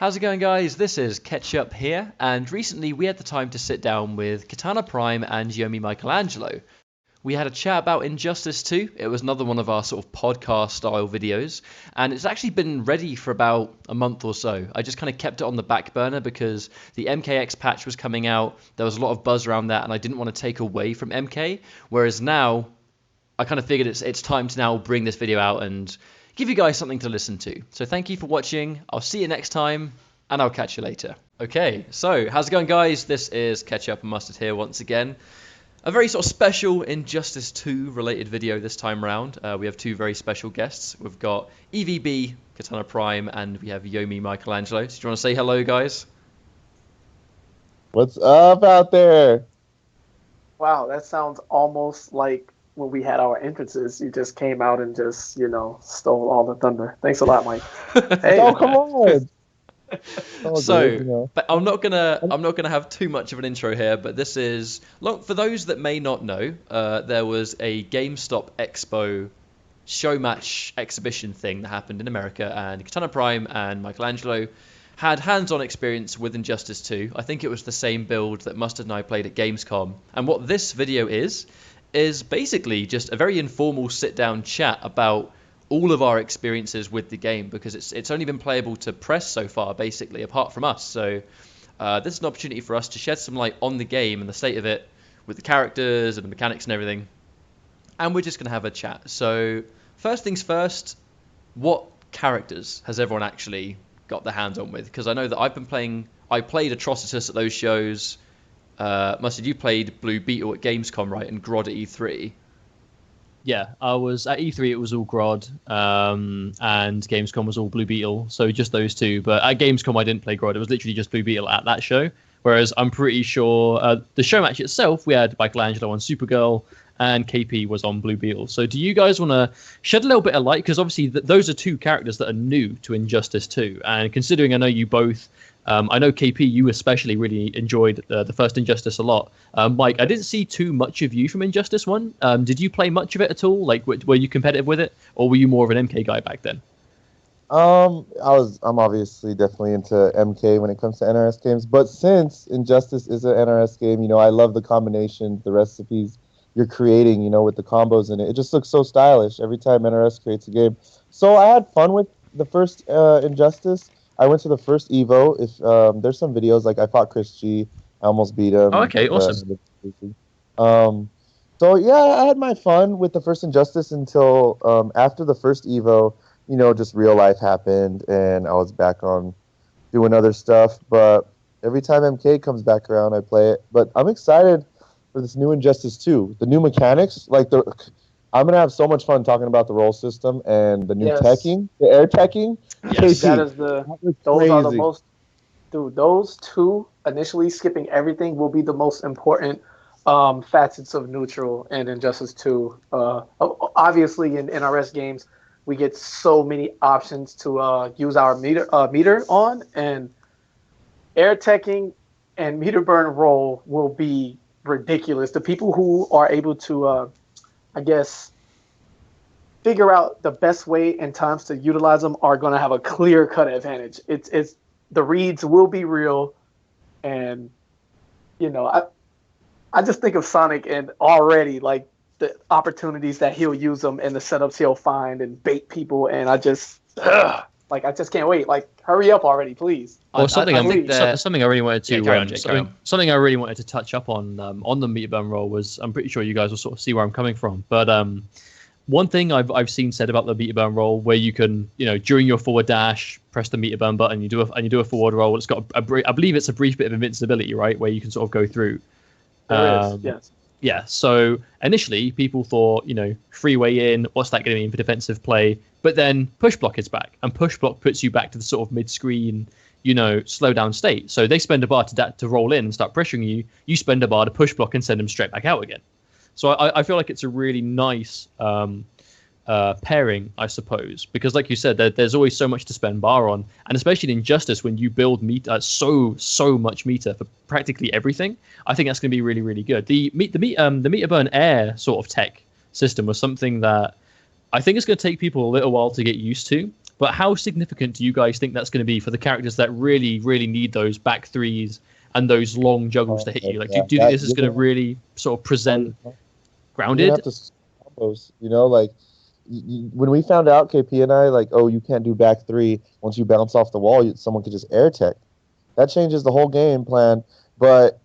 How's it going, guys? This is Ketchup here, and recently we had the time to sit down with Kitana Prime and Michaelangelo. We had a chat about Injustice 2. It was another one of our sort of podcast-style videos, and it's actually been ready for about a month or so. I just kind of kept it on the back burner because the MKX patch was coming out, there was a lot of buzz around that, and I didn't want to take away from MK, whereas now I kind of figured it's time to now bring this video out and give you guys something to listen to. So thank you for watching. I'll see you next time, and I'll catch you later. Okay, so how's it going, guys? This is Ketchup and Mustard here once again. A very sort of special Injustice 2 related video this time round. We have two very special guests. We've got EVB, Kitana Prime, and we have Yomi Michelangelo. So do you want to say hello, guys? What's up out there? Wow, that sounds almost like when we had our entrances. You just came out and just, stole all the thunder. Thanks a lot, Mike. Hey, oh, come on. But I'm not gonna have too much of an intro here. But this is for those that may not know. There was a GameStop Expo show match exhibition thing that happened in America, and Kitana Prime and Michelangelo had hands-on experience with Injustice 2. I think it was the same build that Mustard and I played at Gamescom. And what this video is basically just a very informal sit-down chat about all of our experiences with the game, because it's only been playable to press so far, basically, apart from us. So this is an opportunity for us to shed some light on the game and the state of it with the characters and the mechanics and everything. And we're just going to have a chat. So first things first, what characters has everyone actually got their hands on with? Because I know that I played Atrocitus at those shows. Mustard, you played Blue Beetle at Gamescom, right? And Grodd at E3. Yeah, I was at E3. It was all Grodd, and Gamescom was all Blue Beetle. So just those two. But at Gamescom, I didn't play Grodd. It was literally just Blue Beetle at that show. Whereas I'm pretty sure the show match itself, we had Michelangelo on Supergirl, and KP was on Blue Beetle. So do you guys want to shed a little bit of light? Because obviously those are two characters that are new to Injustice 2. And considering I know you both, I know KP, you especially really enjoyed the first Injustice a lot. Mike, I didn't see too much of you from Injustice 1. Did you play much of it at all? Like, were you competitive with it? Or were you more of an MK guy back then? I'm obviously definitely into MK when it comes to NRS games. But since Injustice is an NRS game, I love the combinations, the recipes you're creating, with the combos in it. It just looks so stylish every time NRS creates a game. So I had fun with the first Injustice. I went to the first Evo. If there's some videos, like I fought Chris G. I almost beat him. Oh, okay, awesome. So yeah, I had my fun with the first Injustice until after the first Evo, just real life happened and I was back on doing other stuff. But every time MK comes back around, I play it. But I'm excited for this new Injustice 2. The new mechanics, I'm going to have so much fun talking about the roll system and the new teching, the air teching. Yes, those are the most, dude, those two, initially skipping everything, will be the most important facets of Neutral and Injustice 2. Obviously, in NRS games, we get so many options to use our meter on, and air teching and meter burn roll will be ridiculous. The people who are able to, figure out the best way and times to utilize them are going to have a clear-cut advantage. It's the reads will be real, and I just think of Sonic and already like the opportunities that he'll use them and the setups he'll find and bait people, and I just can't wait. Like, hurry up already, please. Well, something I really wanted to something I really wanted to touch up on the meter burn roll was, I'm pretty sure you guys will sort of see where I'm coming from, but one thing I've seen said about the meter burn roll, where you can, during your forward dash, press the meter burn button, you do a forward roll. It's got I believe it's a brief bit of invincibility, right, where you can sort of go through. There is, yes. Yeah. So initially, people thought, freeway in, what's that going to mean for defensive play? But then push block is back, and push block puts you back to the sort of mid-screen, slow down state. So they spend a bar to roll in and start pressuring you. You spend a bar to push block and send them straight back out again. So I feel like it's a really nice pairing, I suppose, because like you said, there's always so much to spend bar on, and especially in Injustice, when you build so much meter for practically everything, I think that's going to be really, really good. The meter burn air sort of tech system was something that I think it's going to take people a little while to get used to. But how significant do you guys think that's going to be for the characters that really, really need those back threes and those long juggles to hit you? Like, do you think this is going to really sort of present grounded? You're gonna have to combos, you know, like when we found out, KP and I, like, oh, you can't do back three once you bounce off the wall. Someone could just air tech. That changes the whole game plan. But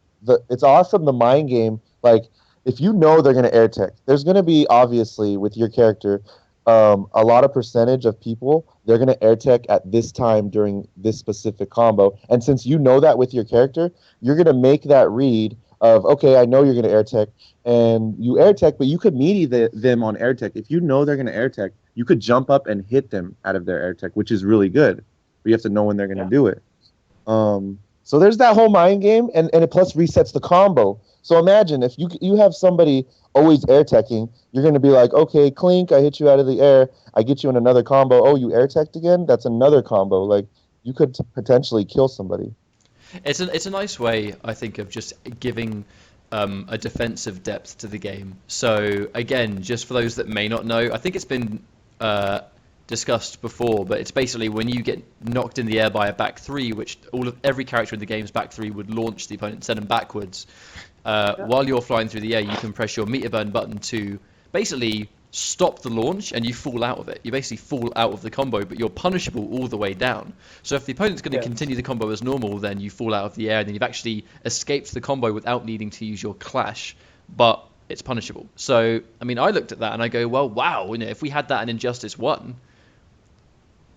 it's awesome, the mind game. Like, if you know they're going to air tech, there's going to be, obviously, with your character, a lot of percentage of people, they're going to air tech at this time during this specific combo. And since you know that with your character, you're going to make that read of, okay, I know you're going to air tech, and you air tech, but you could meaty them on air tech. If you know they're going to air tech, you could jump up and hit them out of their air tech, which is really good. But you have to know when they're going to do it. So there's that whole mind game, and it plus resets the combo. So imagine if you have somebody always air teching, you're going to be like, okay, clink, I hit you out of the air, I get you in another combo. Oh, you air teched again? That's another combo. Like, you could potentially kill somebody. It's a nice way, I think, of just giving a defensive depth to the game. So again, just for those that may not know, I think it's been discussed before, but it's basically when you get knocked in the air by a back three, which every character in the game's back three would launch the opponent, send them backwards. While you're flying through the air, you can press your meter burn button to basically stop the launch, and you fall out of it. You basically fall out of the combo, but you're punishable all the way down. So if the opponent's going to continue the combo as normal, then you fall out of the air, and then you've actually escaped the combo without needing to use your clash, but it's punishable. So, I mean, I looked at that and I go, well, wow, you know, if we had that in Injustice 1,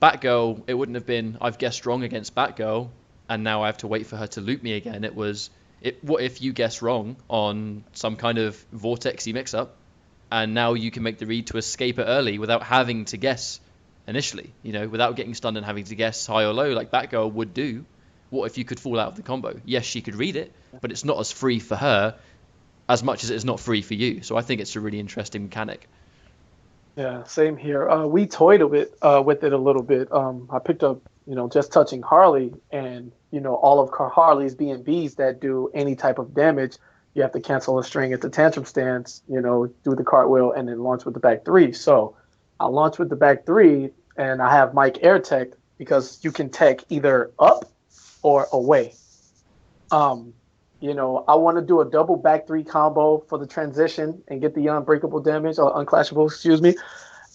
Batgirl, it wouldn't have been, I've guessed wrong against Batgirl, and now I have to wait for her to loot me again. It was, what if you guess wrong on some kind of vortexy mix-up, and now you can make the read to escape it early without having to guess initially, you know, without getting stunned and having to guess high or low like Batgirl would do. What if you could fall out of the combo? Yes, she could read it, but it's not as free for her as much as it's not free for you. So I think it's a really interesting mechanic. Yeah, same here. We toyed with it a little bit. I picked up, you know, just touching Harley, and, you know, all of Harley's B&Bs that do any type of damage, you have to cancel a string at the tantrum stance, you know, do the cartwheel, and then launch with the back three. So I launch with the back three, and I have Mike air tech because you can tech either up or away. You know, I want to do a double back three combo for the transition and get the unbreakable damage, or unclashable, excuse me.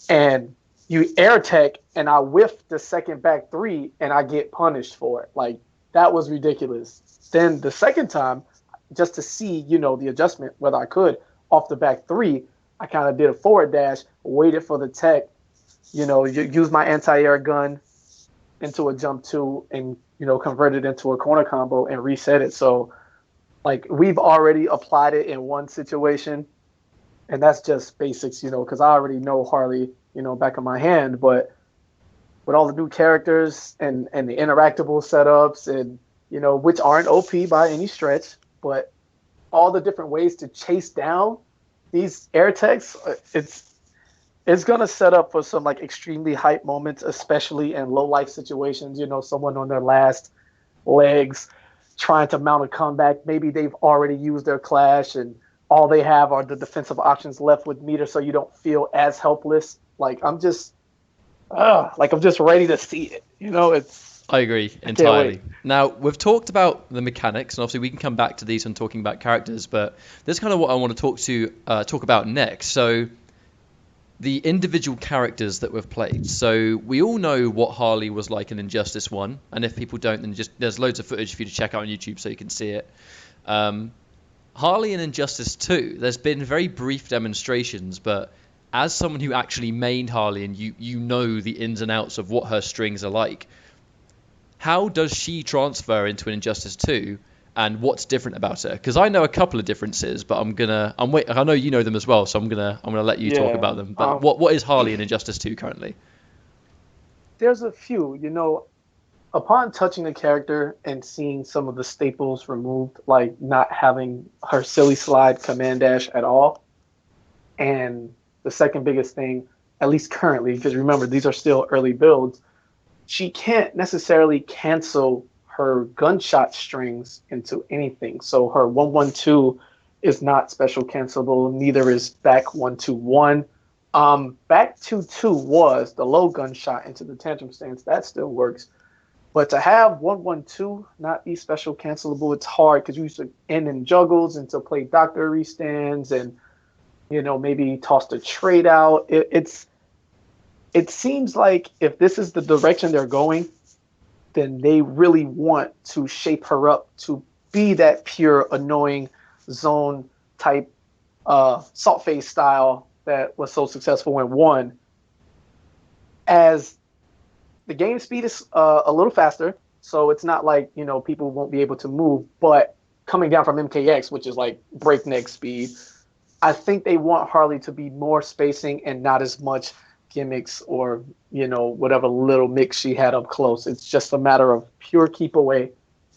And you air tech, and I whiff the second back three, and I get punished for it. Like, that was ridiculous. Then the second time, just to see, you know, the adjustment, whether I could, off the back three, I kind of did a forward dash, waited for the tech, you know, use my anti-air gun into a jump two, and, you know, convert it into a corner combo and reset it. So, like, we've already applied it in one situation, and that's just basics, you know, because I already know Harley, you know, back of my hand. But with all the new characters and the interactable setups, and, you know, which aren't OP by any stretch, but all the different ways to chase down these air techs, it's going to set up for some, like, extremely hype moments, especially in low life situations, you know, someone on their last legs trying to mount a comeback. Maybe they've already used their clash, and all they have are the defensive options left with meter, so you don't feel as helpless. Like, I'm just ready to see it. You know, I agree entirely. Now, we've talked about the mechanics, and obviously we can come back to these when talking about characters, but this is kind of what I want to talk about next. So, the individual characters that we've played. So we all know what Harley was like in Injustice 1, and if people don't, then just there's loads of footage for you to check out on YouTube so you can see it. Harley in Injustice 2, there's been very brief demonstrations, but as someone who actually mained Harley, and you know the ins and outs of what her strings are like, how does she transfer into an Injustice 2? And what's different about her? Because I know a couple of differences, but I know you know them as well, so I'm gonna let you talk about them. But what is Harley in Injustice 2 currently? There's a few, you know, upon touching the character and seeing some of the staples removed, like not having her silly slide command dash at all, and the second biggest thing, at least currently, because remember these are still early builds, she can't necessarily cancel her gunshot strings into anything. So her 112 is not special cancelable. Neither is back 121. Back 2-2 was the low gunshot into the tantrum stance. That still works. But to have 1-1-2 not be special cancelable, it's hard because you used to end in juggles and to play doctor restands and, maybe toss the trade out. It seems like if this is the direction they're going, then they really want to shape her up to be that pure, annoying zone type salt face style that was so successful in 1. As the game speed is a little faster, so it's not like, people won't be able to move, but coming down from MKX, which is like breakneck speed, I think they want Harley to be more spacing and not as much gimmicks or, whatever little mix she had up close. It's just a matter of pure keep away.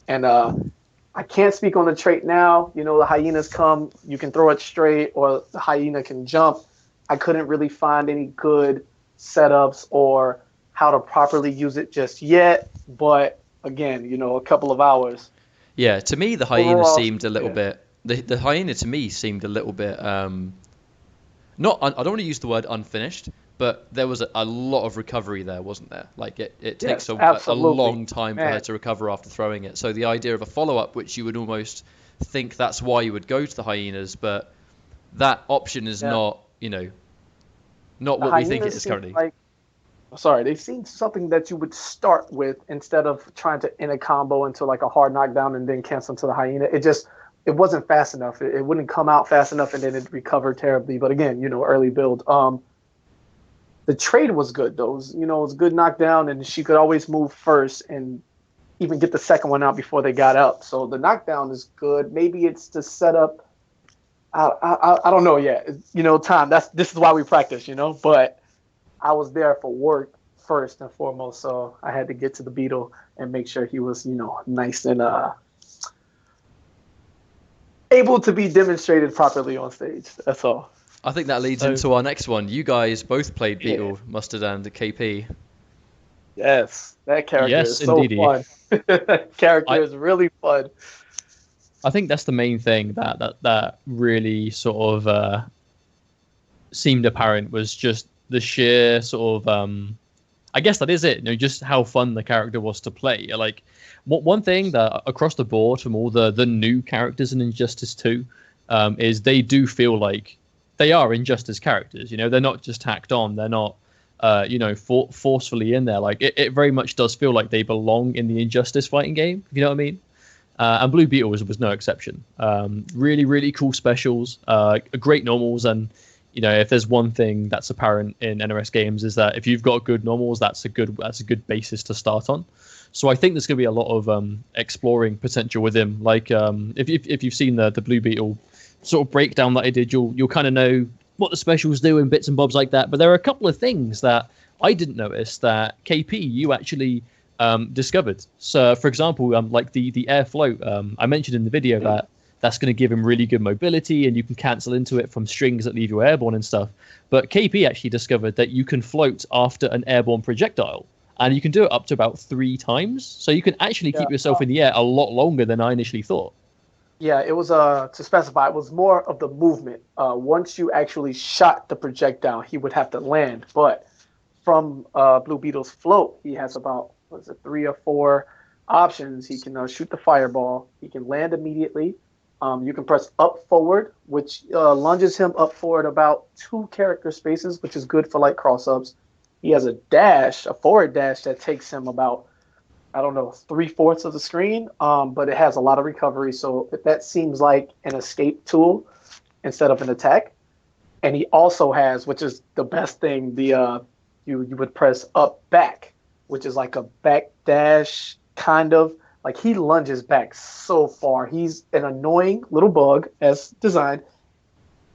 And I can't speak on the trait now. The hyenas come, you can throw it straight, or the hyena can jump. I couldn't really find any good setups or how to properly use it just yet. But again, a couple of hours. Yeah, to me, the hyena seemed a little bit... The hyena to me seemed a little bit... not. I don't want to use the word unfinished, but there was a lot of recovery there, wasn't there? Like, it takes a long time for her to recover after throwing it. So the idea of a follow-up, which you would almost think that's why you would go to the hyenas, but that option is not, not what we think it is currently. They seem something that you would start with instead of trying to end a combo into like a hard knockdown and then cancel into the hyena. It wasn't fast enough. It wouldn't come out fast enough and then it'd recover terribly. But again, early build. The trade was good though. It was a good knockdown and she could always move first and even get the second one out before they got up. So the knockdown is good. Maybe it's the setup. I don't know yet. Time. This is why we practice. But I was there for work first and foremost, so I had to get to the Beetle and make sure he was, nice and able to be demonstrated properly on stage. That's all. I think that leads into our next one. You guys both played Beetle, Mustard and KP. Yes, that character is so fun. Character is really fun. I think that's the main thing that really sort of seemed apparent was just the sheer sort of I guess that is it. Just how fun the character was to play. Like one thing that across the board from all the new characters in Injustice 2 is they do feel like they are Injustice characters. They're not just tacked on. They're not forcefully in there. Like it very much does feel like they belong in the Injustice fighting game. If you know what I mean. And Blue Beetle was no exception. Really, really cool specials, great normals, and if there's one thing that's apparent in NRS games is that if you've got good normals, that's a good basis to start on. So I think there's going to be a lot of exploring potential with him. Like if you've seen the Blue Beetle sort of breakdown that I did, you'll kind of know what the specials do and bits and bobs like that. But there are a couple of things that I didn't notice that KP you actually discovered. So for example, like the air float, I mentioned in the video that's going to give him really good mobility and you can cancel into it from strings that leave you airborne and stuff. But KP actually discovered that you can float after an airborne projectile and you can do it up to about 3 times. So you can actually keep yourself in the air a lot longer than I initially thought. Yeah, it was to specify, it was more of the movement. Once you actually shot the projectile, he would have to land. But from Blue Beetle's float, he has about 3 or 4 options. He can shoot the fireball. He can land immediately. You can press up forward, which lunges him up forward about 2 character spaces, which is good for like cross-ups. He has a forward dash that takes him about, 3/4 of the screen, but it has a lot of recovery. So that seems like an escape tool instead of an attack. And he also has, which is the best thing, you would press up back, which is like a back dash kind of. Like he lunges back so far. He's an annoying little bug as designed.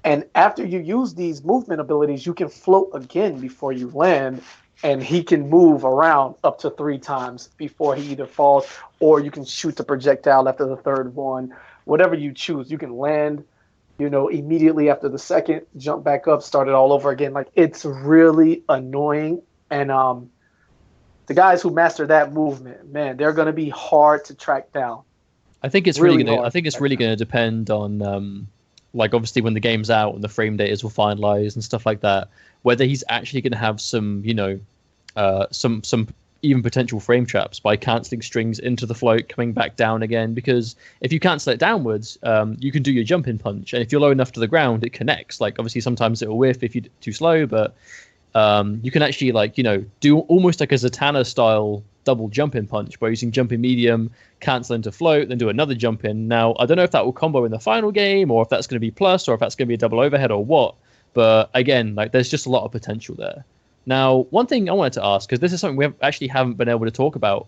And after you use these movement abilities, you can float again before you land. And he can move around up to 3 times before he either falls or you can shoot the projectile after the 3rd one. Whatever you choose, you can land, immediately after the 2nd, jump back up, start it all over again. Like it's really annoying. And the guys who master that movement, man, they're going to be hard to track down. I think it's really going to depend on like obviously when the game's out and the frame data will finalize and stuff like that, whether he's actually going to have some, some even potential frame traps by cancelling strings into the float, coming back down again. Because if you cancel it downwards, you can do your jumping punch, and if you're low enough to the ground, it connects. Like obviously sometimes it will whiff if you're too slow, but you can actually do almost like a Zatanna style double jumping punch by using jumping medium, cancel into float, then do another jump in. Now I don't know if that will combo in the final game, or if that's going to be plus, or if that's going to be a double overhead or what. But again, there's just a lot of potential there. Now, one thing I wanted to ask, because this is something we haven't been able to talk about,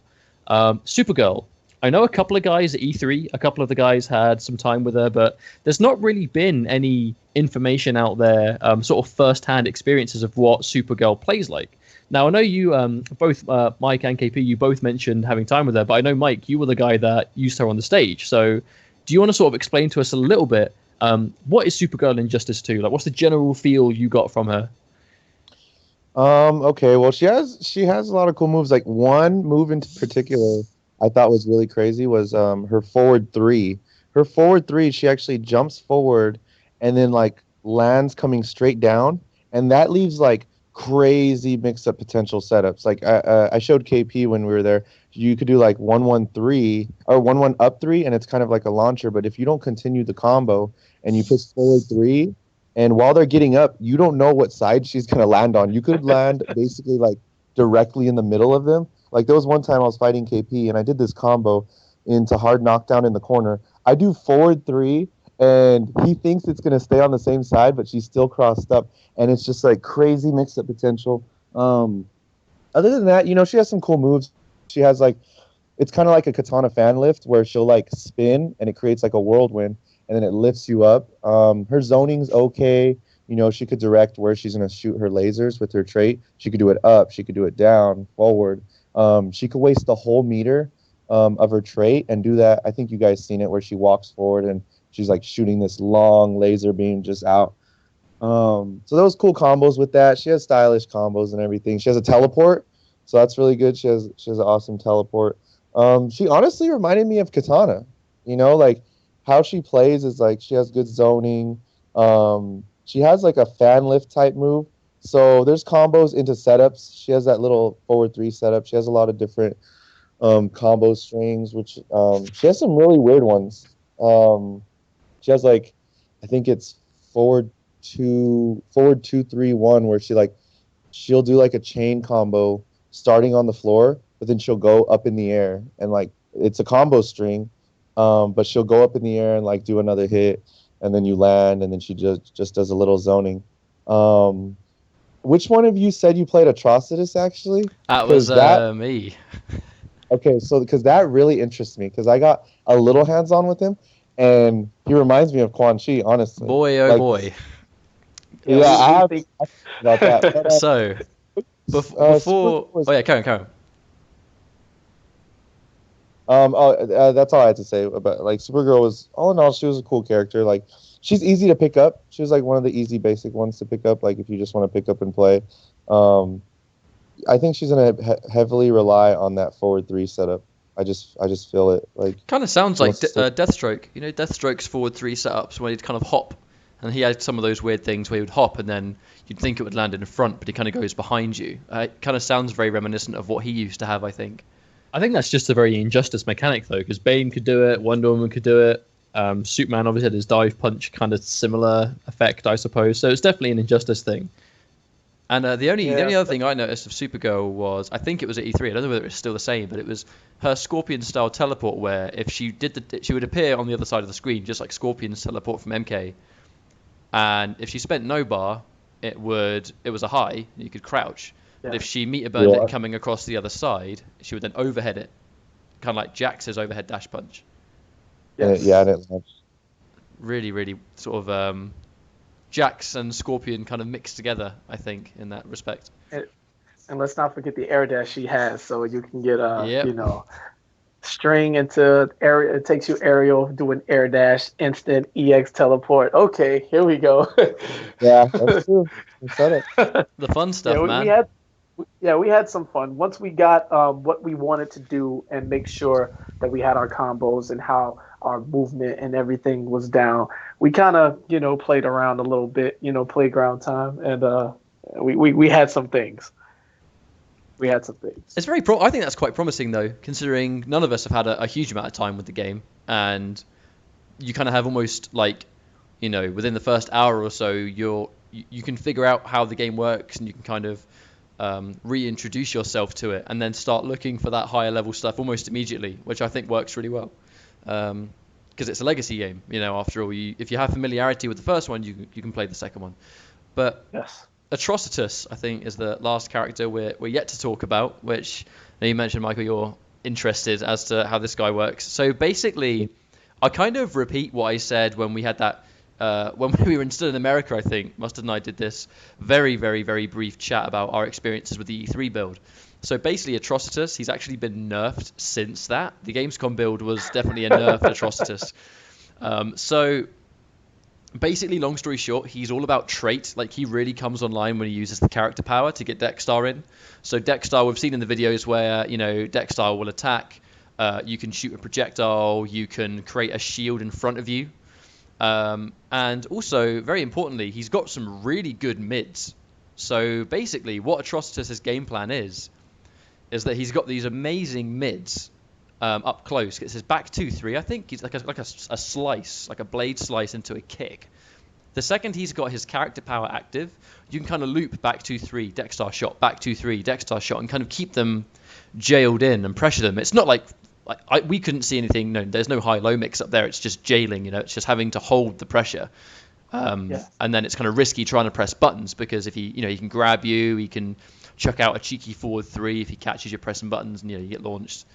Supergirl. I know a couple of guys at E3, a couple of the guys had some time with her, but there's not really been any information out there, sort of first-hand experiences of what Supergirl plays like. Now, I know you, both Mike and KP, you both mentioned having time with her, but I know, Mike, you were the guy that used her on the stage. So do you want to sort of explain to us a little bit, what is Supergirl in Justice 2? Like, what's the general feel you got from her? Okay, well, she has a lot of cool moves. Like, one move in particular I thought was really crazy was her forward three. Her forward three, she actually jumps forward and then lands coming straight down, and that leaves crazy mix-up potential setups. Like I showed KP when we were there. You could do 1-1-3 or 1-1 up 3, and it's kind of like a launcher. But if you don't continue the combo and you push forward 3, and while they're getting up, you don't know what side she's gonna land on. You could land basically directly in the middle of them. Like there was one time I was fighting KP and I did this combo into hard knockdown in the corner. I do forward 3 and he thinks it's gonna stay on the same side, but she's still crossed up, and it's just crazy mix-up potential. Other than that, she has some cool moves. She has it's kind of like a Kitana fan lift where she'll spin and it creates a whirlwind, and then it lifts you up. Her zoning's okay. She could direct where she's going to shoot her lasers with her trait. She could do it up. She could do it down, forward. She could waste the whole meter of her trait and do that. I think you guys seen it where she walks forward and she's shooting this long laser beam just out. So those cool combos with that. She has stylish combos and everything. She has a teleport, so that's really good. She has an awesome teleport. She honestly reminded me of Kitana. How she plays is she has good zoning. She has a fan lift type move. So there's combos into setups. She has that little forward 3 setup. She has a lot of different combo strings, which she has some really weird ones. She has I think it's forward 2-3-1 where she'll do a chain combo starting on the floor, but then she'll go up in the air and it's a combo string. But she'll go up in the air and do another hit, and then you land, and then she just does a little zoning. Which one of you said you played Atrocitus actually? That was me. Okay, so because that really interests me, because I got a little hands-on with him, and he reminds me of Quan Chi, honestly. Boy, oh boy. Yeah, I have to think about that. But, so, before... Oh yeah, Karen. That's all I had to say about Supergirl. Was all in all, she was a cool character. She's easy to pick up. She was one of the easy basic ones to pick up. If you just want to pick up and play. I think she's gonna heavily rely on that forward 3 setup. I just feel it. Kind of sounds like Deathstroke. Deathstroke's forward 3 setups where he'd kind of hop, and he had some of those weird things where he would hop and then you'd think it would land in front, but he kind of goes behind you. It kind of sounds very reminiscent of what he used to have, I think. I think that's just a very Injustice mechanic, though, because Bane could do it, Wonder Woman could do it, Superman obviously had his dive punch, kind of similar effect, I suppose. So it's definitely an Injustice thing. And the only other thing I noticed of Supergirl was, I think it was at E3, I don't know whether it's still the same, but it was her Scorpion-style teleport, where if she did she would appear on the other side of the screen, just like Scorpion's teleport from MK. And if she spent no bar, it was a high, you could crouch. Yeah. But if she meter-burned it coming across the other side, she would then overhead it. Kind of like Jax's overhead dash punch. Yes. Yeah, I didn't know. Really, really sort of Jax and Scorpion kind of mixed together, I think, in that respect. And let's not forget the air dash she has, so you can get string into area. It takes you aerial, do an air dash, instant EX teleport. Okay, here we go. Yeah, that's true. You said it. The fun stuff, man. We had some fun. Once we got what we wanted to do and make sure that we had our combos and how our movement and everything was down, we kind of, played around a little bit, playground time. And We had some things. We had some things. It's very. I think that's quite promising though, considering none of us have had a huge amount of time with the game, and you kind of have almost like, within the first hour or so, you can figure out how the game works, and you can kind of reintroduce yourself to it, and then start looking for that higher level stuff almost immediately, which I think works really well. Because it's a legacy game, after all. If you have familiarity with the first one, you can play the second one. But yes. Atrocitus, I think, is the last character we're yet to talk about, which you mentioned, Michael, you're interested as to how this guy works. So basically, I kind of repeat what I said when we had that, when we were still in America, I think. Mustard and I did this very, very, very brief chat about our experiences with the E3 build. So basically, Atrocitus, he's actually been nerfed since that. The Gamescom build was definitely a nerfed Atrocitus. So basically, long story short, he's all about trait. Like, he really comes online when he uses the character power to get Dexstar in. So Dexstar, we've seen in the videos where, Dexstar will attack. You can shoot a projectile. You can create a shield in front of you. And also, very importantly, he's got some really good mids. So basically, what Atrocitus' game plan is that he's got these amazing mids up close. It's his back 2-3. I think he's like a slice, like a blade slice into a kick. The second he's got his character power active, you can kind of loop back 2-3, Dexstar shot, back 2-3, Dexstar shot, and kind of keep them jailed in and pressure them. It's not like we couldn't see anything. No, there's no high-low mix up there. It's just jailing. It's just having to hold the pressure. And then it's kind of risky trying to press buttons, because if he can grab you, he can chuck out a cheeky forward 3 if he catches you pressing buttons, and you get launched.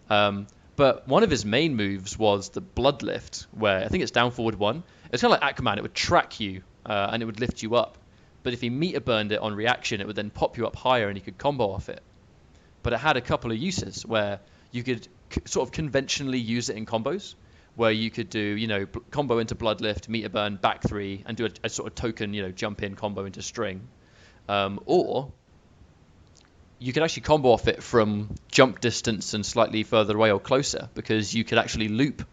But one of his main moves was the blood lift, where I think it's down forward 1. It's kind of like Aquaman. It would track you and it would lift you up. But if he meter burned it on reaction, it would then pop you up higher and he could combo off it. But it had a couple of uses where you could sort of conventionally use it in combos, where you could do, combo into Bloodlift, meter burn, back 3, and do a sort of token, jump in combo into string. Or you could actually combo off it from jump distance and slightly further away or closer, because you could actually loop.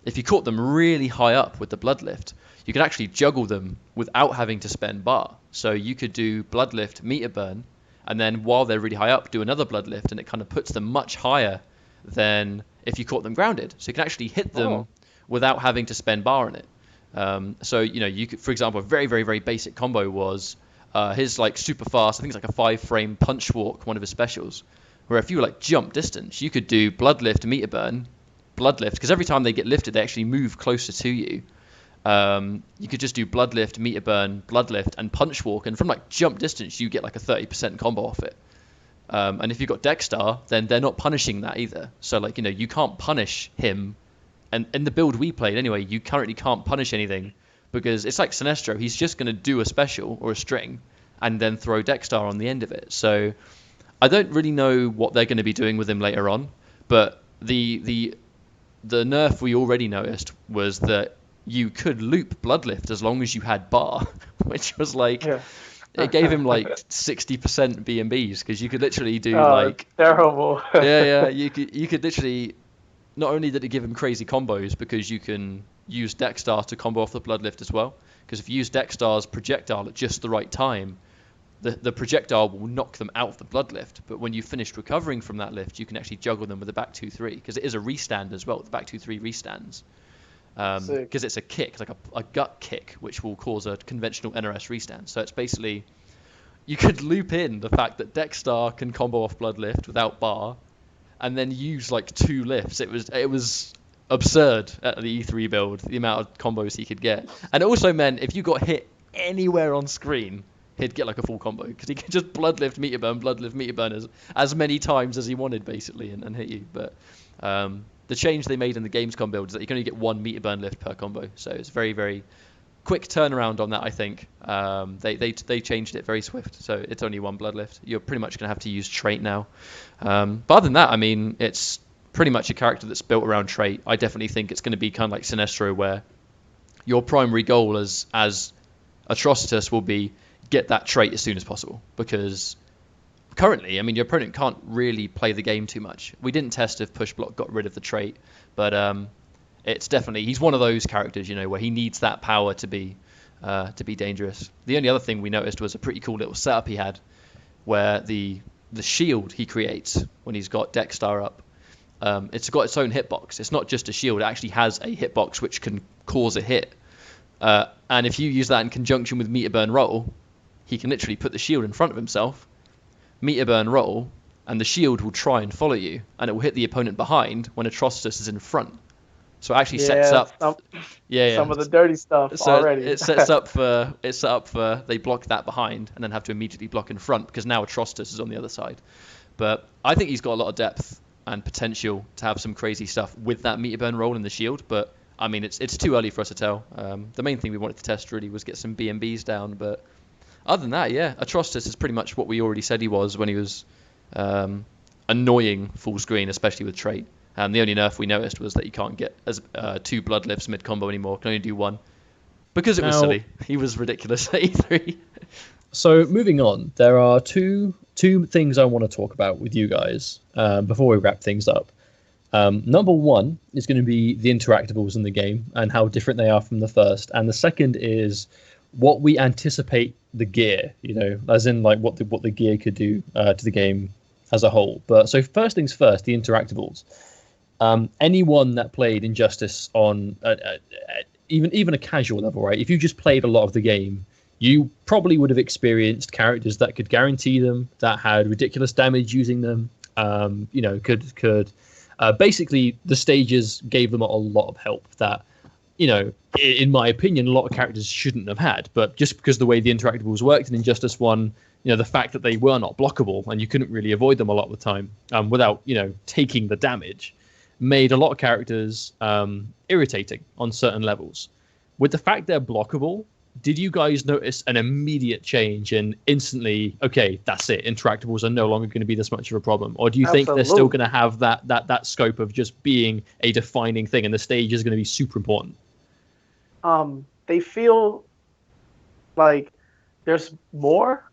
If you caught them really high up with the Bloodlift, you could actually juggle them without having to spend bar. So you could do Bloodlift, meter burn, and then while they're really high up, do another Bloodlift, and it kind of puts them much higher than if you caught them grounded. So you can actually hit them without having to spend bar on it. So, you could, for example, a very, very, very basic combo was his like super fast, I think it's like a 5-frame punch walk, one of his specials, where if you were like jump distance, you could do Bloodlift, meter burn, Bloodlift, because every time they get lifted, they actually move closer to you. You could just do Bloodlift, meter burn, Bloodlift, and punch walk, and from like jump distance, you get like a 30% combo off it. And if you've got Dexstar, then they're not punishing that either. So like, you can't punish him. And in the build we played anyway, you currently can't punish anything, because it's like Sinestro. He's just going to do a special or a string and then throw Dexstar on the end of it. So I don't really know what they're going to be doing with him later on. But the nerf we already noticed was that you could loop Bloodlift as long as you had bar, which was like... Yeah. It gave him like 60% BMBs, because you could literally do terrible. You could literally, not only did it give him crazy combos, because you can use Dexstar to combo off the Bloodlift as well. Because if you use Dexstar's projectile at just the right time, the projectile will knock them out of the Bloodlift. But when you've finished recovering from that lift, you can actually juggle them with the back 2-3, because it is a restand as well. The back 2-3 restands. Because it's a kick, it's like a gut kick, which will cause a conventional NRS restand. So it's basically, you could loop in the fact that Dexstar can combo off Bloodlift without bar, and then use like 2 lifts. It was absurd at the E3 build, the amount of combos he could get. And it also meant if you got hit anywhere on screen, he'd get like a full combo, because he could just Bloodlift, meter burn as many times as he wanted, basically, and hit you. But the change they made in the Gamescom build is that you can only get 1 meter burn lift per combo. So it's very, very quick turnaround on that, I think. They changed it very swift. So it's only 1 blood lift. You're pretty much going to have to use trait now. But other than that, I mean, it's pretty much a character that's built around trait. I definitely think it's going to be kind of like Sinestro, where your primary goal as Atrocitus will be get that trait as soon as possible. Because currently, I mean, your opponent can't really play the game too much. We didn't test if push block got rid of the trait, but it's definitely, he's one of those characters, where he needs that power to be to be dangerous. The only other thing we noticed was a pretty cool little setup he had, where the shield he creates when he's got Dexter up, it's got its own hitbox. It's not just a shield; it actually has a hitbox which can cause a hit. And if you use that in conjunction with meter burn roll, he can literally put the shield in front of himself, meter burn roll, and the shield will try and follow you, and it will hit the opponent behind when Atrocitus is in front. So it actually sets up some of the dirty stuff already. It sets up for they block that behind and then have to immediately block in front because now Atrocitus is on the other side. But I think he's got a lot of depth and potential to have some crazy stuff with that meter burn roll in the shield. But I mean, it's too early for us to tell. The main thing we wanted to test really was get some BMBs down. But other than that, yeah, Atrocitus is pretty much what we already said he was when he was annoying full screen, especially with trait. And the only nerf we noticed was that you can't get as 2 blood lifts mid combo anymore. Can only do 1 because it was silly. He was ridiculous at E3. So moving on, there are two things I want to talk about with you guys before we wrap things up. Number one is going to be the interactables in the game and how different they are from the first, and the second is what we anticipate the gear, as in like what the gear could do to the game as a whole. But so first things first, the interactables. Anyone that played Injustice on even a casual level, right? If you just played a lot of the game, you probably would have experienced characters that could guarantee them, that had ridiculous damage using them. Could basically the stages gave them a lot of help that, in my opinion, a lot of characters shouldn't have had. But just because the way the interactables worked in Injustice 1, the fact that they were not blockable and you couldn't really avoid them a lot of the time without, taking the damage, made a lot of characters irritating on certain levels. With the fact they're blockable, did you guys notice an immediate change and instantly, okay, that's it, interactables are no longer going to be this much of a problem? Or do you think they're still going to have that scope of just being a defining thing and the stage is going to be super important? They feel like there's more.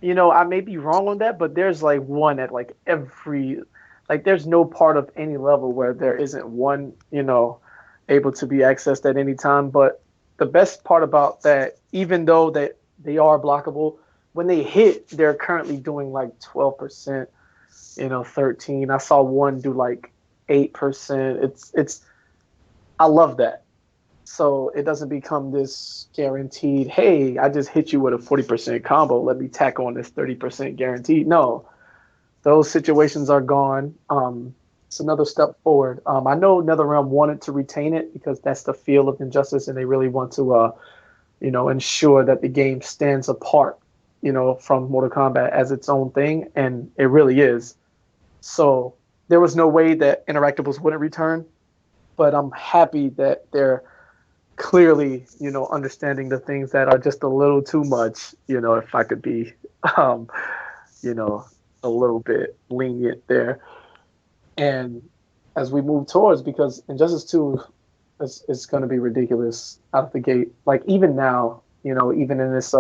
I may be wrong on that, but there's like one at like every... Like, there's no part of any level where there isn't one, able to be accessed at any time. But the best part about that, even though that they are blockable, when they hit, they're currently doing like 12%, 13. I saw one do like 8%. I love that. So it doesn't become this guaranteed, hey, I just hit you with a 40% combo. Let me tack on this 30% guaranteed. No. Those situations are gone. It's another step forward. I know NetherRealm wanted to retain it because that's the feel of Injustice, and they really want to, ensure that the game stands apart, from Mortal Kombat as its own thing, and it really is. So there was no way that interactables wouldn't return, but I'm happy that they're clearly, understanding the things that are just a little too much. If I could be, a little bit lenient there. And as we move towards, because Injustice 2 is going to be ridiculous out of the gate. Like, even now, even in this,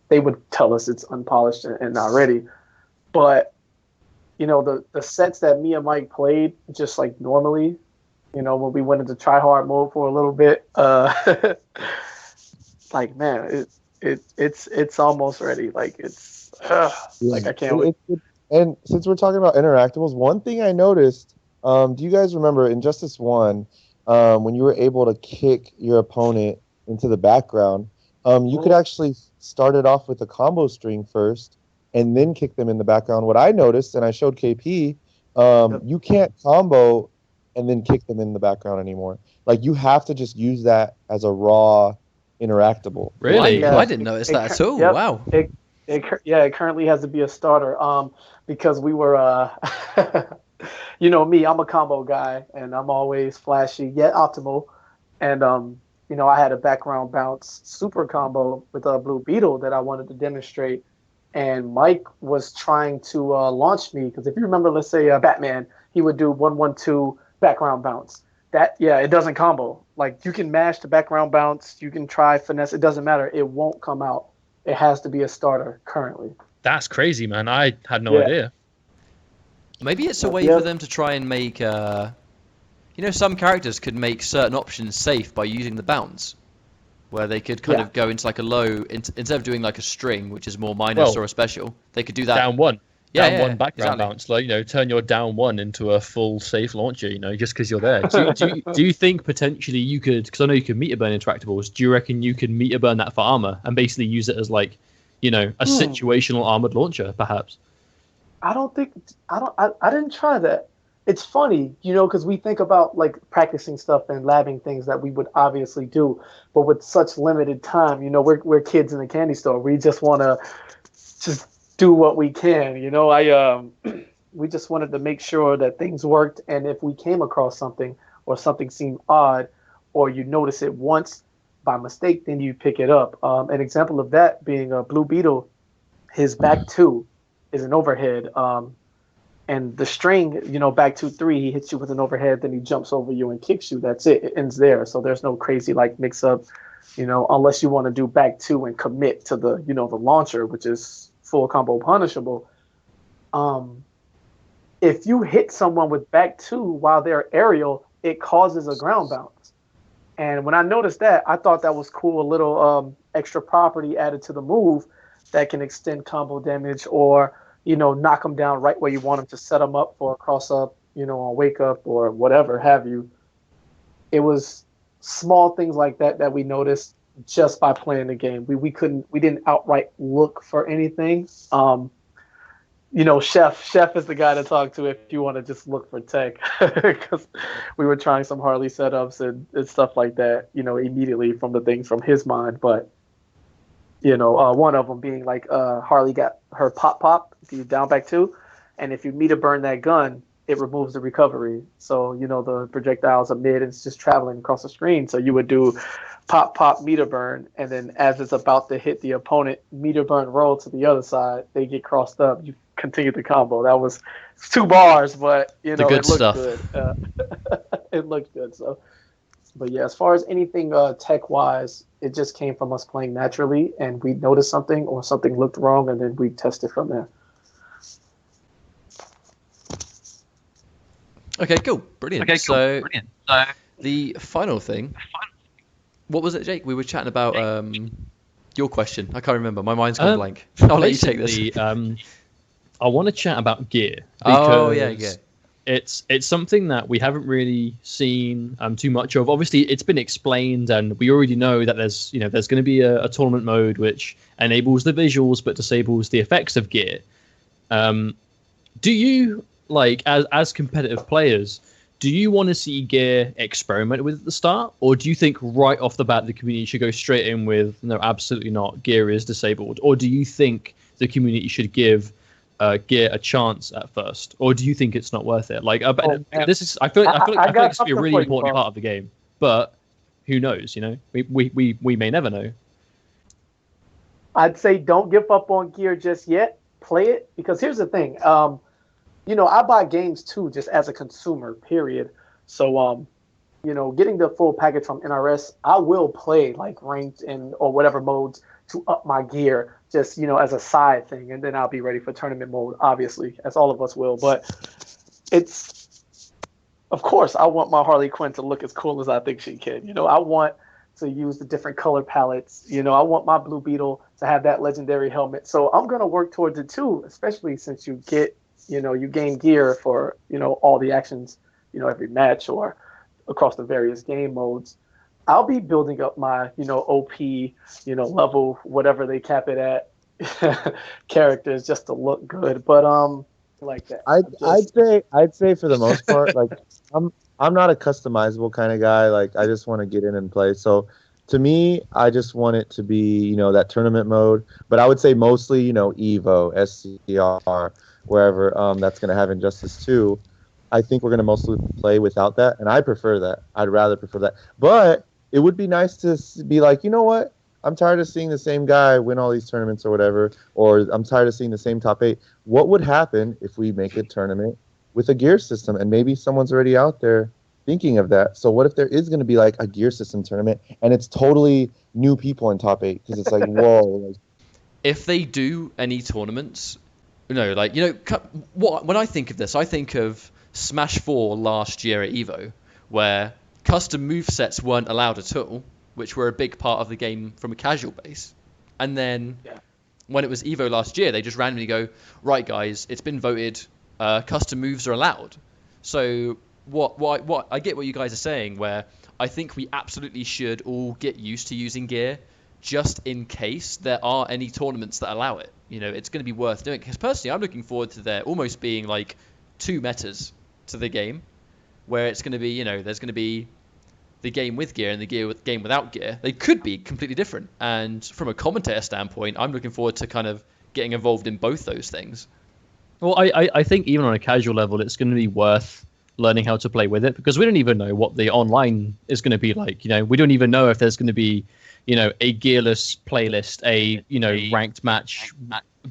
they would tell us it's unpolished and not ready. But, the sets that me and Mike played, just like normally, when we went into try-hard mode for a little bit, like, man, it's almost ready. Like, it's, like, I can't wait. And since we're talking about interactables, one thing I noticed, do you guys remember in Injustice 1, when you were able to kick your opponent into the background, you could actually start it off with a combo string first and then kick them in the background. What I noticed, and I showed KP, you can't combo and then kick them in the background anymore. Like, you have to just use that as a raw interactable. Really? Yeah. I didn't notice that at all. Yep. Wow. It currently has to be a starter because we were, me, I'm a combo guy, and I'm always flashy yet optimal. And, I had a background bounce super combo with a Blue Beetle that I wanted to demonstrate. And Mike was trying to launch me because if you remember, let's say Batman, he would do 1-1-2 background bounce. It doesn't combo. Like, you can mash the background bounce, you can try finesse, it doesn't matter. It won't come out. It has to be a starter currently. That's crazy, man. I had no idea. Maybe it's a way for them to try and make, some characters could make certain options safe by using the bounce. where they could kind of go into like a low, instead of doing like a string, which is more minus or a special, they could do that. Down one. Down one background exactly. bounce, like, you know, turn your down one into a full safe launcher, you know, just because you're there. Do you think potentially you could, because I know you can meter burn interactables, do you reckon you can meter burn that for armor and basically use it as like, you know, a situational armored launcher, perhaps? I didn't try that. It's funny, you know, because we think about like practicing stuff and labbing things that we would obviously do, but with such limited time, you know, we're kids in the candy store. We just want to just do what we can, you know. We just wanted to make sure that things worked, and if we came across something or something seemed odd, or you notice it once by mistake, then you pick it up. An example of that being a Blue Beetle, his back two is an overhead, and the string, you know, back 2-3, he hits you with an overhead, then he jumps over you and kicks you. That's it. It ends there. So there's no crazy like mix up, you know, unless you want to do back two and commit to the, you know, the launcher, which is full combo punishable. If you hit someone with back two while they're aerial, it causes a ground bounce. And when I noticed that, I thought that was cool. A little extra property added to the move that can extend combo damage, or, you know, knock them down right where you want them to set them up for a cross up, you know, on wake up or whatever have you. It was small things like that that we noticed just by playing the game. We didn't outright look for anything. You know, Chef is the guy to talk to if you want to just look for tech, because we were trying some Harley setups and stuff like that, you know, immediately from the things from his mind. But, you know, one of them being like Harley got her pop, if you down back two, and if you meter burn that gun, it removes the recovery. So, you know, the projectiles are mid and it's just traveling across the screen. So you would do pop, meter burn, and then as it's about to hit the opponent, meter burn roll to the other side, they get crossed up. You continue the combo. That was 2 bars, but, you know, it looked good. It looked good. So, but yeah, as far as anything tech-wise, it just came from us playing naturally, and we noticed something or something looked wrong, and then we tested from there. Okay, cool. Brilliant. So the final thing, what was it, Jake? We were chatting about your question. I can't remember. My mind's gone blank. I'll let you take this. I want to chat about gear. Because It's something that we haven't really seen too much of. Obviously, it's been explained, and we already know that there's going to be a tournament mode which enables the visuals but disables the effects of gear. Do you, like, as competitive players, do you want to see gear experimented with at the start, or do you think right off the bat the community should go straight in with no, absolutely not, gear is disabled, or do you think the community should give gear a chance at first, or do you think it's not worth it? Like, I feel like it's going to be a really important part of the game, but who knows? You know, we may never know. I'd say don't give up on gear just yet. Play it, because here's the thing. You know, I buy games too, just as a consumer. Period. So, you know, getting the full package from NRS, I will play like ranked or whatever modes to up my gear, just, you know, as a side thing, and then I'll be ready for tournament mode, obviously, as all of us will. But it's, of course, I want my Harley Quinn to look as cool as I think she can. You know, I want to use the different color palettes. You know, I want my Blue Beetle to have that legendary helmet. So I'm gonna work towards it too, especially since you get, you know, you gain gear for, you know, all the actions, you know, every match or across the various game modes. I'll be building up my, you know, OP, you know, level, whatever they cap it at, characters just to look good. But like that. I'd say for the most part, like I'm not a customizable kind of guy. Like, I just want to get in and play. So to me, I just want it to be, you know, that tournament mode. But I would say mostly, you know, Evo, SCR, wherever that's going to have Injustice 2. I think we're going to mostly play without that, and I prefer that. I'd rather prefer that. But it would be nice to be like, you know what? I'm tired of seeing the same guy win all these tournaments or whatever, or I'm tired of seeing the same top 8. What would happen if we make a tournament with a gear system? And maybe someone's already out there thinking of that. So what if there is going to be like a gear system tournament, and it's totally new people in top 8? Because it's like, whoa. Like, if they do any tournaments, no, like, you know, when I think of this, I think of Smash 4 last year at Evo, where custom movesets weren't allowed at all. which were a big part of the game from a casual base. And then when it was Evo last year, they just randomly go, right, guys, it's been voted, custom moves are allowed. So what I get what you guys are saying, where I think we absolutely should all get used to using gear just in case there are any tournaments that allow it. You know, it's going to be worth doing. Because personally, I'm looking forward to there almost being like 2 metas to the game, where it's going to be, you know, there's going to be the game with gear and the game without gear. They could be completely different. And from a commentator standpoint, I'm looking forward to kind of getting involved in both those things. Well, I think even on a casual level, it's going to be worth learning how to play with it, because we don't even know what the online is going to be like. You know, we don't even know if there's going to be, you know, a gearless playlist, a, you know, ranked match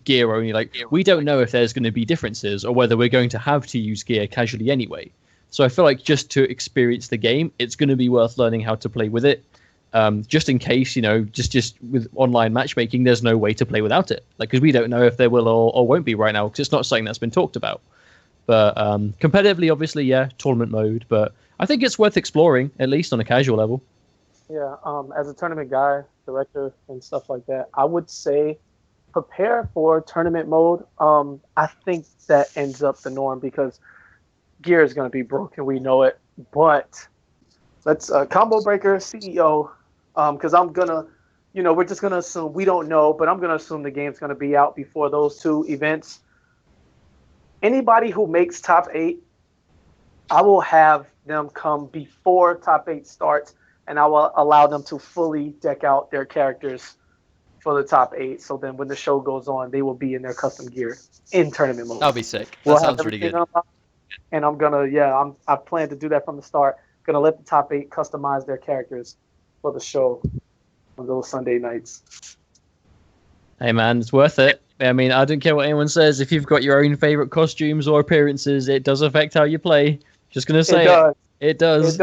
gear only. Like, we don't know if there's going to be differences or whether we're going to have to use gear casually anyway. So I feel like just to experience the game, it's going to be worth learning how to play with it. Just in case, you know, just with online matchmaking, there's no way to play without it. Like, because we don't know if there will or won't be right now, because it's not something that's been talked about. But competitively, obviously, yeah, tournament mode. But I think it's worth exploring, at least on a casual level. Yeah, as a tournament guy, director, and stuff like that, I would say prepare for tournament mode. I think that ends up the norm because gear is going to be broken. We know it. But let's Combo Breaker CEO, because I'm going to, you know, we're just going to assume, we don't know, but I'm going to assume the game's going to be out before those 2 events. Anybody who makes top 8, I will have them come before top 8 starts, and I will allow them to fully deck out their characters for the top 8. So then when the show goes on, they will be in their custom gear in tournament mode. That'll be sick. That sounds really good. And I'm gonna, I plan to do that from the start. Gonna let the top 8 customize their characters for the show on those Sunday nights. Hey man, it's worth it. I mean, I don't care what anyone says. If you've got your own favorite costumes or appearances, it does affect how you play. Just gonna say it does. It does.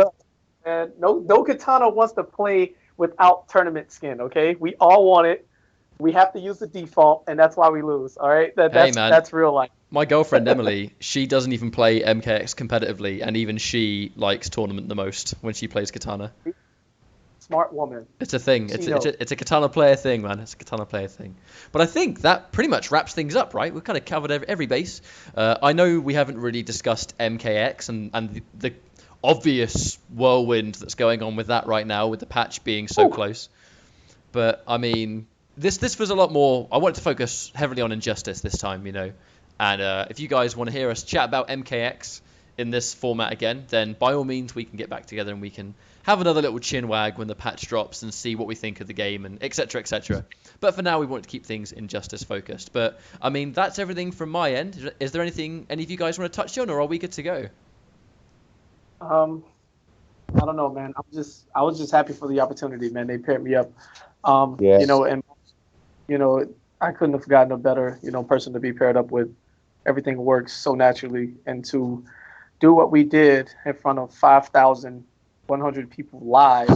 And no Katana wants to play without tournament skin. Okay, we all want it. We have to use the default, and that's why we lose. All right, that's real life. My girlfriend Emily, she doesn't even play MKX competitively, and even she likes tournament the most when she plays Katana. Smart woman. It's a thing. It's a Katana player thing, man. It's a Katana player thing. But I think that pretty much wraps things up, right? We've kind of covered every base. I know we haven't really discussed MKX and the obvious whirlwind that's going on with that right now, with the patch being so close. But I mean, this was a lot more. I wanted to focus heavily on Injustice this time, you know. And if you guys want to hear us chat about MKX in this format again, then by all means we can get back together and we can have another little chin wag when the patch drops and see what we think of the game and etc, etc. But for now, we want to keep things Injustice focused. But I mean, that's everything from my end. Is there anything any of you guys want to touch on, or are we good to go? I don't know, man. I was just happy for the opportunity, man. They paired me up. You know, and you know, I couldn't have gotten a better, you know, person to be paired up with. Everything works so naturally, and to do what we did in front of 5,100 people live,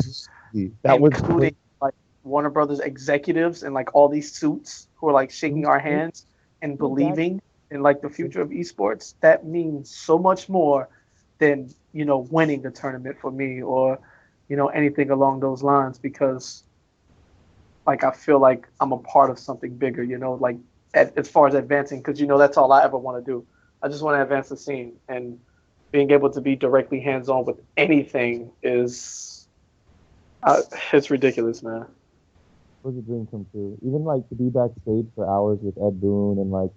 that was including like Warner Brothers executives and like all these suits who are like shaking our hands and believing in like the future of esports. That means so much more than, you know, winning the tournament for me or, you know, anything along those lines, because like I feel like I'm a part of something bigger, you know, like as far as advancing, because, you know, that's all I ever want to do. I just want to advance the scene, and being able to be directly hands-on with anything is it's ridiculous, man. It was a dream come true. Even like to be backstage for hours with Ed Boon and like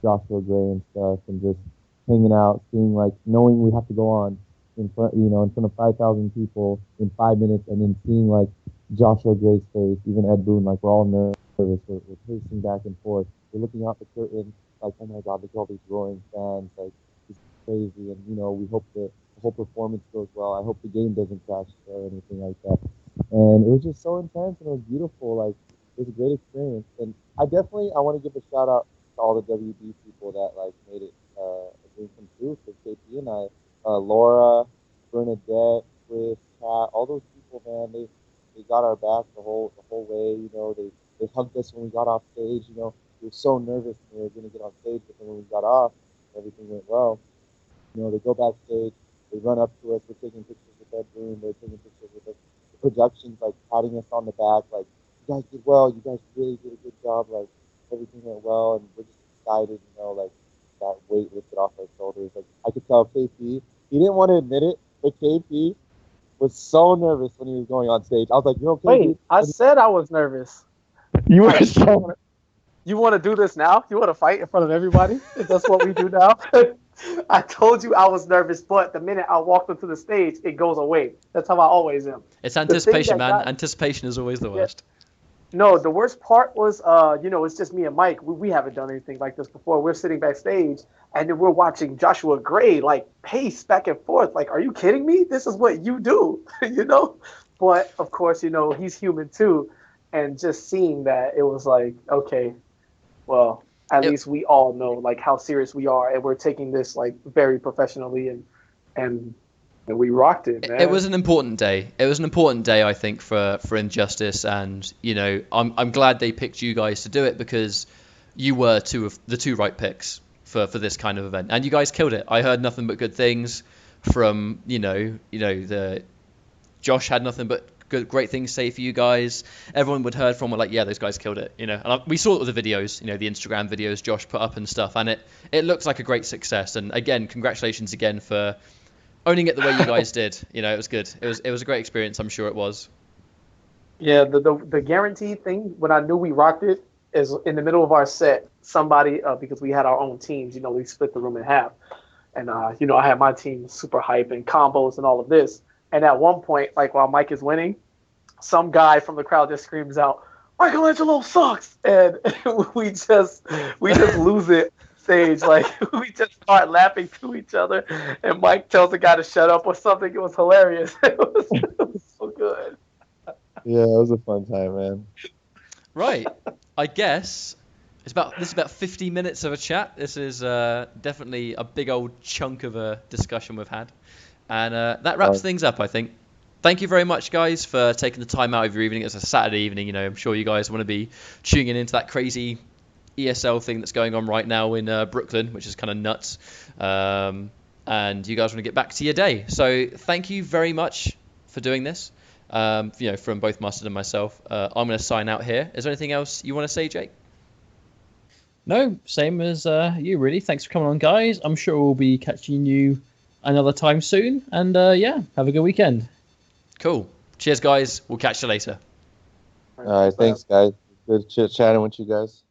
Joshua Gray and stuff, and just hanging out, seeing like knowing we have to go on in front, you know, in front of 5,000 people in 5 minutes, and then seeing like Joshua Gray's face, even Ed Boon, like we're all nervous, we're pacing back and forth, we're looking out the curtain, like, oh my God, look at all these roaring fans, like it's crazy, and you know, we hope the whole performance goes well. I hope the game doesn't crash or anything like that. And it was just so intense, and it was beautiful. Like, it was a great experience, and I want to give a shout out to all the WB people that like made it a dream come true for KP and I. Laura, Bernadette, Chris, Kat, all those people, man, they got our back the whole way. You know, they hugged us when we got off stage. You know, we were so nervous when we were going to get on stage, but then when we got off, everything went well. You know, they go backstage, they run up to us, we're taking pictures with Ed Boon, they're taking pictures with us, productions like patting us on the back, like, you guys did well, you guys really did a good job, like everything went well, and we're just excited, like that weight lifted off our shoulders. Like I could tell KP, he didn't want to admit it, but KP was so nervous when he was going on stage. I was like, "You're okay?" Wait, dude? I said I was nervous. You were so. You want to do this now? You want to fight in front of everybody? That's what we do now. I told you I was nervous, but the minute I walked onto the stage, it goes away. That's how I always am. It's anticipation, man. Anticipation is always the worst. No, the worst part was, it's just me and Mike. We haven't done anything like this before. We're sitting backstage, and then we're watching Joshua Gray, like, pace back and forth. Like, are you kidding me? This is what you do, But, of course, he's human, too. And just seeing that, it was like, okay, well, at least we all know, like, how serious we are, and we're taking this, like, very professionally, and we rocked it, man. It was an important day. It was an important day, I think, for Injustice, and I'm glad they picked you guys to do it because you were the two right picks for this kind of event, and you guys killed it. I heard nothing but good things from the Josh had nothing but great things to say for you guys. Everyone would heard from were like, yeah, those guys killed it. And we saw it with the videos, the Instagram videos Josh put up and stuff, and it looks like a great success. And again, congratulations again for owning it the way you guys did. It was good. It was a great experience. I'm sure it was. Yeah, the guaranteed thing when I knew we rocked it is in the middle of our set. Somebody because we had our own teams. We split the room in half, and I had my team super hype and combos and all of this. And at one point, like while Mike is winning, some guy from the crowd just screams out, "Michaelangelo sucks!" And we just lose it. Stage, like we just start laughing to each other, and Mike tells the guy to shut up or something. It was hilarious. It was so good. Yeah, it was a fun time, man. Right, I guess this is about 50 minutes of a chat. This is definitely a big old chunk of a discussion we've had, and that wraps things up, I think. Thank you very much, guys, for taking the time out of your evening. It's a Saturday evening. I'm sure you guys want to be tuning into that crazy ESL thing that's going on right now in Brooklyn, which is kind of nuts, and you guys want to get back to your day. So thank you very much for doing this. From both Mustard and myself, I'm going to sign out here. Is there anything else you want to say, Jake? No, same as you, really. Thanks for coming on, guys. I'm sure we'll be catching you another time soon, and have a good weekend. Cool. Cheers, guys. We'll catch you later. All right, thanks, guys. Good chatting with you guys.